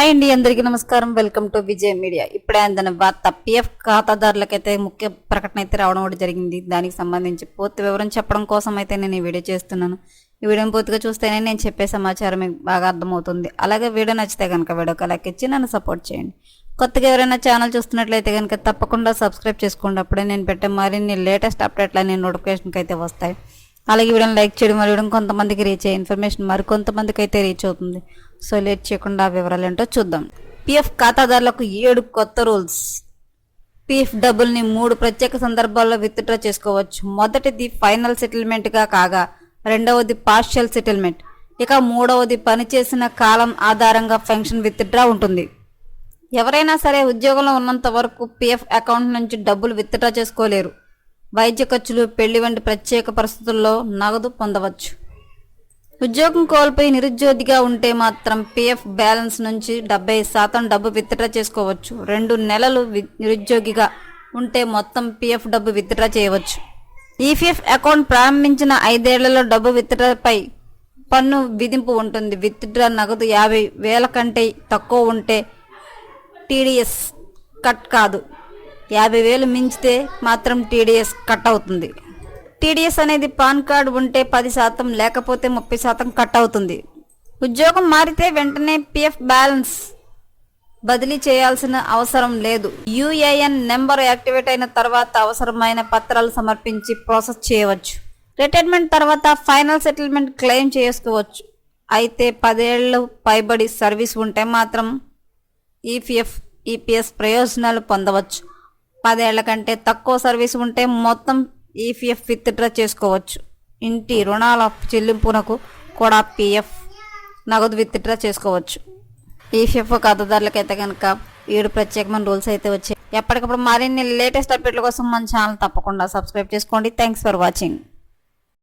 Hi అండి, అందరికీ నమస్కారం. Welcome to Vijay media. ఇప్పుడే అందిన వార్త. పిఎఫ్ ఖాతాదారులకైతే ముఖ్య ప్రకటన అయితే రావడం కూడా జరిగింది. దానికి సంబంధించి పూర్తి వివరం చెప్పడం కోసం అయితే నేను ఈ వీడియో చేస్తున్నాను. ఈ వీడియోని పూర్తిగా చూస్తేనే నేను చెప్పే సమాచారం మీకు బాగా అర్థమవుతుంది. అలాగే వీడియో నచ్చితే కనుక వీడియోకి లైక్ ఇచ్చి నన్ను సపోర్ట్ చేయండి. కొత్తగా ఎవరైనా ఛానల్ చూస్తున్నట్లయితే కనుక తప్పకుండా సబ్స్క్రైబ్ చేసుకోండి. అప్పుడే నేను పెట్టే మరిన్ని లేటెస్ట్ అప్డేట్లన్నీ నోటిఫికేషన్కి అయితే వస్తాయి. అలాగే వీడియోని లైక్ చేయడం వల్ల కొంతమందికి రీచ్ అయ్యే ఇన్ఫర్మేషన్ మరికొంతమందికి అయితే రీచ్ అవుతుంది. సో లేట్ చేయకుండా వివరాలు ఏంటో చూద్దాం. పిఎఫ్ ఖాతాదారులకు 7 కొత్త రూల్స్. పిఎఫ్ డబ్బుల్ని 3 ప్రత్యేక సందర్భాల్లో విత్డ్రా చేసుకోవచ్చు. మొదటిది ఫైనల్ సెటిల్మెంట్గా కాగా, రెండవది పార్షియల్ సెటిల్మెంట్, ఇక మూడవది పనిచేసిన కాలం ఆధారంగా పెన్షన్ విత్డ్రా ఉంటుంది. ఎవరైనా సరే ఉద్యోగంలో ఉన్నంత వరకు పిఎఫ్ అకౌంట్ నుంచి డబ్బులు విత్డ్రా చేసుకోలేరు. వైద్య ఖర్చులు, పెళ్లి వంటి ప్రత్యేక పరిస్థితుల్లో నగదు పొందవచ్చు. ఉద్యోగం కోల్పోయి నిరుద్యోగిగా ఉంటే మాత్రం పిఎఫ్ బ్యాలెన్స్ నుంచి 70% డబ్బు విత్డ్రా చేసుకోవచ్చు. 2 నెలలు నిరుద్యోగిగా ఉంటే మొత్తం పిఎఫ్ డబ్బు విత్డ్రా చేయవచ్చు. ఈపీఎఫ్ అకౌంట్ ప్రారంభించిన 5 ఏళ్లలో డబ్బు విత్డ్రాపై పన్ను విధింపు ఉంటుంది. విత్డ్రా నగదు 50,000 కంటే తక్కువ ఉంటే టీడీఎస్ కట్ కాదు. 50,000 మించితే మాత్రం టీడీఎస్ కట్ అవుతుంది. టీడీఎస్ అనేది పాన్ కార్డు ఉంటే 10%, లేకపోతే 30% కట్ అవుతుంది. ఉద్యోగం మారితే వెంటనే పిఎఫ్ బ్యాలెన్స్ బదిలీ చేయాల్సిన అవసరం లేదు. యూఏఎన్ నెంబర్ యాక్టివేట్ అయిన తర్వాత అవసరమైన పత్రాలు సమర్పించి ప్రాసెస్ చేయవచ్చు. రిటైర్మెంట్ తర్వాత ఫైనల్ సెటిల్మెంట్ క్లెయిమ్ చేసుకోవచ్చు. అయితే 10 ఏళ్ళు పైబడి సర్వీస్ ఉంటే మాత్రం ఈపీఎఫ్, ఈపీఎస్ ప్రయోజనాలు పొందవచ్చు. 10 ఏళ్ల కంటే తక్కువ సర్వీస్ ఉంటే మొత్తం ఈపీఎఫ్ విత్డ్రా చేసుకోవచ్చు. ఇంటి రుణాల చెల్లింపునకు కూడా పిఎఫ్ నగదు విత్డ్రా చేసుకోవచ్చు. ఈపీఎఫ్ ఖాతాదారులకైతే కనుక 7 ప్రత్యేకమైన రూల్స్ అయితే వచ్చాయి. ఎప్పటికప్పుడు మరిన్ని లేటెస్ట్ అప్డేట్ల కోసం మన ఛానల్ తప్పకుండా సబ్స్క్రైబ్ చేసుకోండి. Thanks for watching.